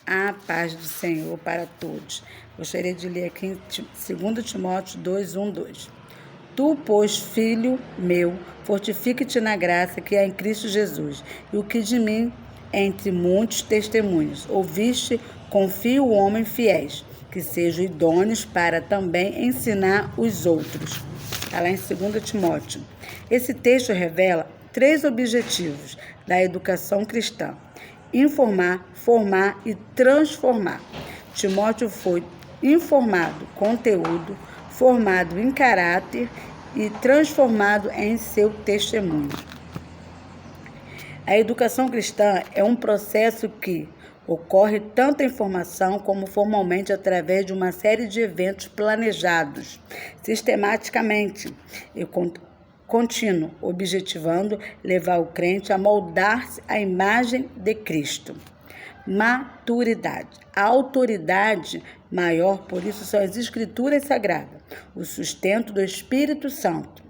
A paz do Senhor para todos. Gostaria de ler aqui em 2 Timóteo 2, 1, 2. Tu, pois, filho meu, fortifique-te na graça que há em Cristo Jesus, e o que de mim, entre muitos testemunhos, ouviste, confio homens fiéis, que sejam idôneos para também ensinar os outros. Está lá em 2 Timóteo. Esse texto revela 3 objetivos da educação cristã: informar, formar e transformar. Timóteo foi informado, conteúdo, formado em caráter e transformado em seu testemunho. A educação cristã é um processo que ocorre tanto em formação como formalmente através de uma série de eventos planejados sistematicamente e contínuo, objetivando levar o crente a moldar-se à imagem de Cristo. Maturidade. A autoridade maior, por isso, são as Escrituras Sagradas, o sustento do Espírito Santo.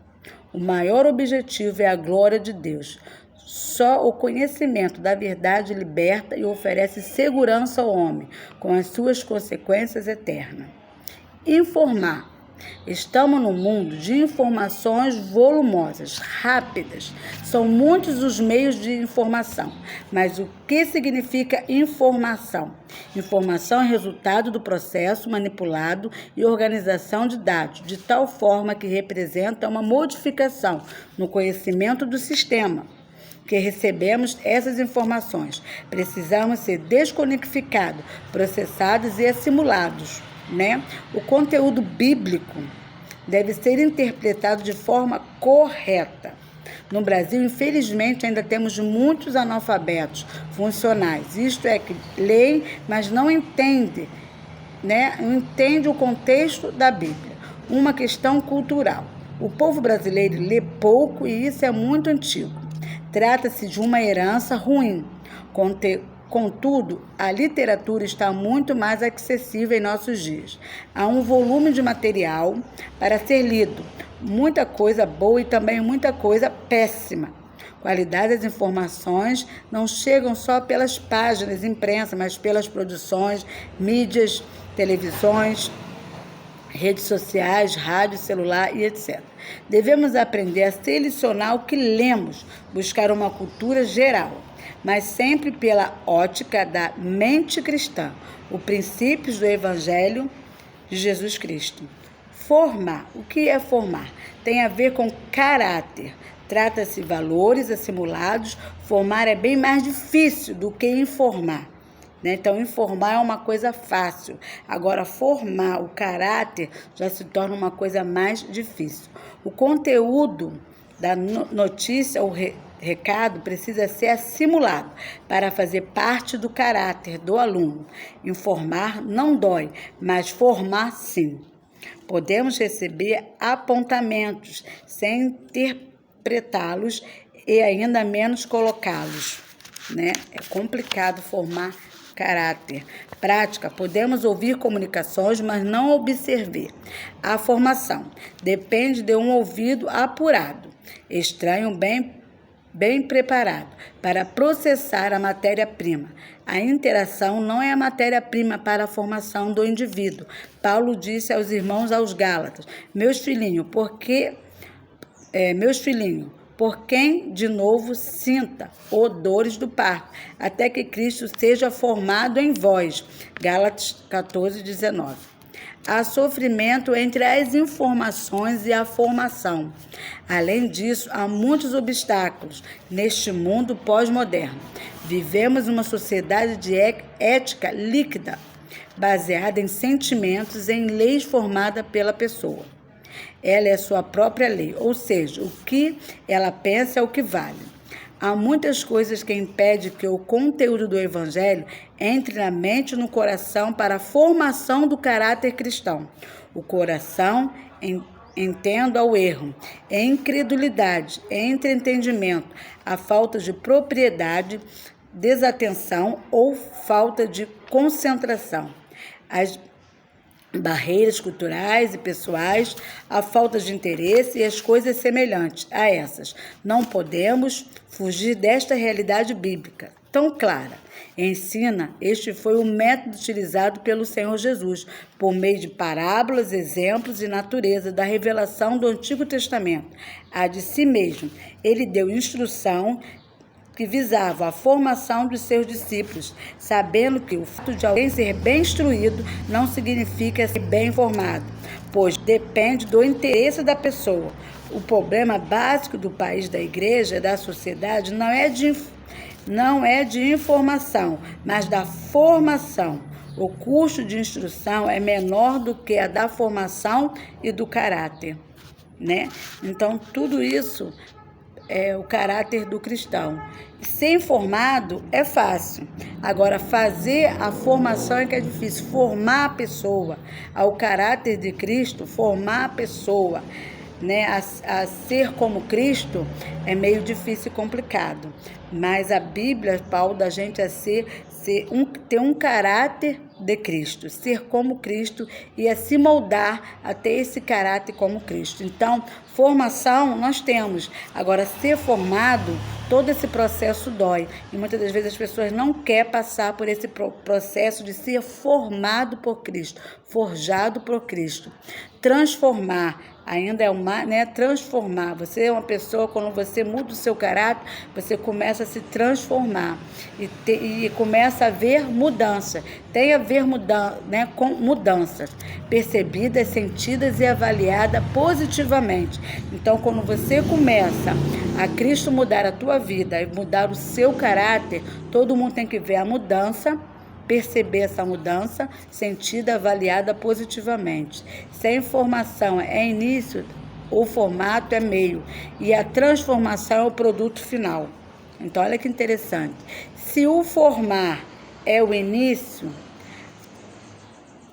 O maior objetivo é a glória de Deus. Só o conhecimento da verdade liberta e oferece segurança ao homem, com as suas consequências eternas. Informar. Estamos num mundo de informações volumosas, rápidas. São muitos os meios de informação. Mas o que significa informação? Informação é resultado do processo manipulado e organização de dados, de tal forma que representa uma modificação no conhecimento do sistema que recebemos essas informações. Precisamos ser descodificados, processados e assimilados. O conteúdo bíblico deve ser interpretado de forma correta. No Brasil, infelizmente, ainda temos muitos analfabetos funcionais. Isto é, que leem, mas não entendem, não entende o contexto da Bíblia. Uma questão cultural. O povo brasileiro lê pouco e isso é muito antigo. Trata-se de uma herança ruim. Contudo, a literatura está muito mais acessível em nossos dias. Há um volume de material para ser lido, muita coisa boa e também muita coisa péssima. Qualidade das informações não chegam só pelas páginas imprensas, mas pelas produções, mídias, televisões, redes sociais, rádio, celular e etc. Devemos aprender a selecionar o que lemos, buscar uma cultura geral, mas sempre pela ótica da mente cristã, os princípios do Evangelho de Jesus Cristo. Formar. O que é formar? Tem a ver com caráter. Trata-se de valores assimilados. Formar é bem mais difícil do que informar. Então, informar é uma coisa fácil. Agora, formar o caráter já se torna uma coisa mais difícil. O conteúdo da notícia ou recado precisa ser assimilado para fazer parte do caráter do aluno. Informar não dói, mas formar sim. Podemos receber apontamentos sem interpretá-los e ainda menos colocá-los. É complicado formar caráter. Prática. Podemos ouvir comunicações, mas não observar. A formação depende de um ouvido apurado, estranho bem preparado para processar a matéria-prima. A interação não é a matéria-prima para a formação do indivíduo. Paulo disse aos irmãos aos Gálatas: Meus filhinhos, por quem de novo sinta odores do parto, até que Cristo seja formado em vós. Gálatas 14, 19. Há sofrimento entre as informações e a formação. Além disso, há muitos obstáculos neste mundo pós-moderno. Vivemos uma sociedade de ética líquida, baseada em sentimentos e em leis formadas pela pessoa. Ela é sua própria lei, ou seja, o que ela pensa é o que vale. Há muitas coisas que impedem que o conteúdo do Evangelho entre na mente e no coração para a formação do caráter cristão. O coração entendo ao erro, a incredulidade, entretenimento, a falta de propriedade, desatenção ou falta de concentração. As barreiras culturais e pessoais, a falta de interesse e as coisas semelhantes a essas. Não podemos fugir desta realidade bíblica. tão clara. Ensina, este foi o método utilizado pelo Senhor Jesus, por meio de parábolas, exemplos e natureza da revelação do Antigo Testamento, a de si mesmo. Ele deu instrução que visava a formação dos seus discípulos, sabendo que o fato de alguém ser bem instruído não significa ser bem informado, pois depende do interesse da pessoa. O problema básico do país, da igreja, da sociedade, não é de informação, mas da formação. O custo de instrução é menor do que a da formação e do caráter, né? Então, tudo isso é o caráter do cristão. Ser informado é fácil. Agora, fazer a formação é que é difícil. Formar a pessoa ao caráter de Cristo, formar a pessoa, né, a ser como Cristo, é meio difícil e complicado. Mas a Bíblia fala da gente a ter um caráter de Cristo, ser como Cristo e a se moldar a ter esse caráter como Cristo. Então, formação nós temos. Agora, ser formado, todo esse processo dói. E muitas das vezes as pessoas não querem passar por esse processo de ser formado por Cristo, forjado por Cristo. Transformar, ainda é uma, né? Transformar. Você é uma pessoa, quando você muda o seu caráter, você começa a se transformar e começa a ver mudança. Tem a ver com mudanças percebidas, sentidas e avaliadas positivamente. Então, quando você começa a Cristo mudar a tua vida e mudar o seu caráter, todo mundo tem que ver a mudança, perceber essa mudança, sentida, avaliada positivamente. Se a informação é início, o formato é meio e a transformação é o produto final. Então, olha que interessante. Se o formar é o início,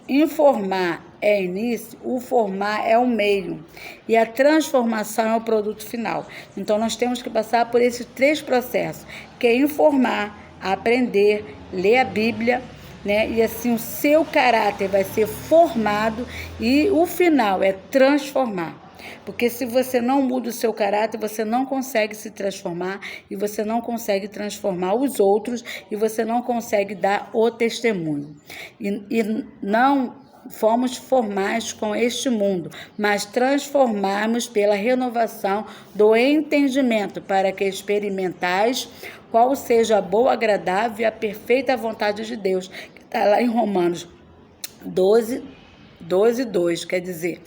informar é início, o formar é o meio e a transformação é o produto final. Então, nós temos que passar por esses 3 processos, que é informar, aprender, ler a Bíblia, né? E assim o seu caráter vai ser formado e o final é transformar. Porque se você não muda o seu caráter, você não consegue se transformar e você não consegue transformar os outros e você não consegue dar o testemunho. E não fomos formados com este mundo, mas transformarmos pela renovação do entendimento, para que experimentais qual seja a boa, agradável e a perfeita vontade de Deus, que está lá em Romanos 12:2, quer dizer,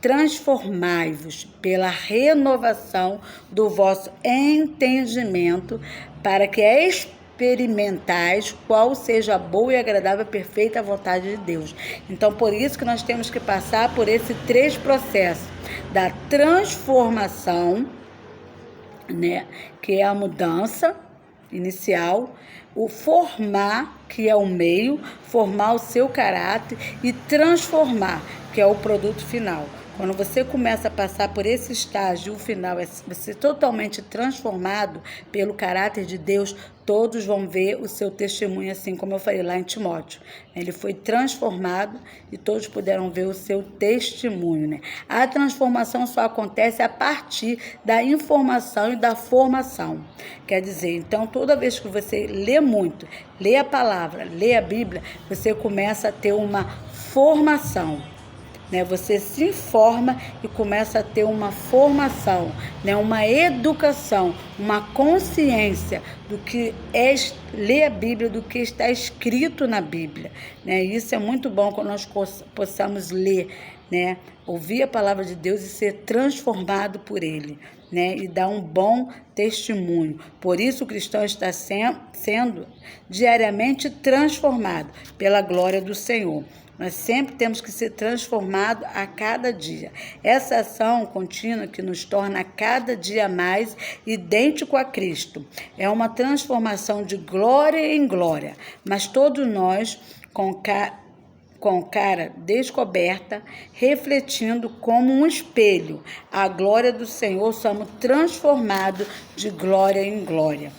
transformai-vos pela renovação do vosso entendimento, para que experimentais qual seja a boa e agradável e perfeita vontade de Deus. Então, por isso que nós temos que passar por esses 3 processos, da transformação, né, que é a mudança inicial, o formar, que é o meio, formar o seu caráter, e transformar, que é o produto final. Quando você começa a passar por esse estágio, o final é ser totalmente transformado pelo caráter de Deus, todos vão ver o seu testemunho, assim como eu falei lá em Timóteo. Ele foi transformado e todos puderam ver o seu testemunho, né? A transformação só acontece a partir da informação e da formação. Quer dizer, então, toda vez que você lê muito, lê a palavra, lê a Bíblia, você começa a ter uma formação. Você se informa e começa a ter uma formação, uma educação, uma consciência do que é ler a Bíblia, do que está escrito na Bíblia. Isso é muito bom quando nós possamos ler, ouvir a palavra de Deus e ser transformado por Ele, e dar um bom testemunho. Por isso o cristão está sendo diariamente transformado pela glória do Senhor. Nós sempre temos que ser transformados a cada dia. Essa ação contínua que nos torna a cada dia mais idêntico a Cristo. É uma transformação de glória em glória. Mas todos nós, com cara descoberta, refletindo como um espelho a glória do Senhor, somos transformados de glória em glória,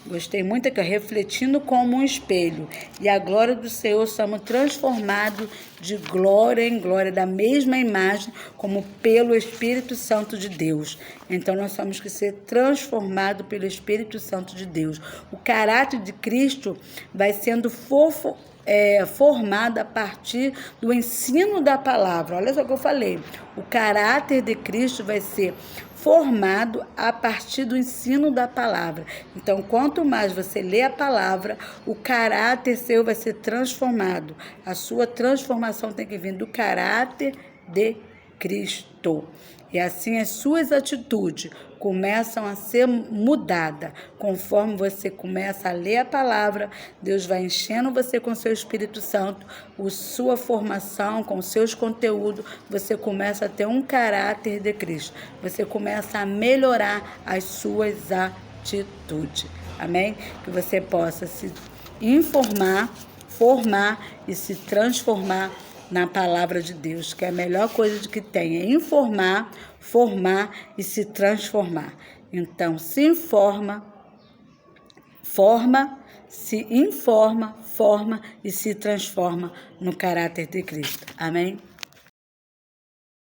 Gostei muito aqui, ó, refletindo como um espelho. E a glória do Senhor, somos transformados de glória em glória, da mesma imagem, como pelo Espírito Santo de Deus. Então, nós temos que ser transformados pelo Espírito Santo de Deus. O caráter de Cristo vai sendo formado a partir do ensino da palavra. Olha só o que eu falei. O caráter de Cristo vai ser formado a partir do ensino da palavra. Então, quanto mais você lê a palavra, o caráter seu vai ser transformado. A sua transformação tem que vir do caráter de Cristo. E assim as suas atitudes começam a ser mudadas. Conforme você começa a ler a palavra, Deus vai enchendo você com o seu Espírito Santo, a sua formação, com os seus conteúdos, você começa a ter um caráter de Cristo. Você começa a melhorar as suas atitudes. Amém? Que você possa se informar, formar e se transformar na palavra de Deus, que é a melhor coisa que tem, é informar, formar e se transformar. Então, se informa, se informa, forma e se transforma no caráter de Cristo. Amém?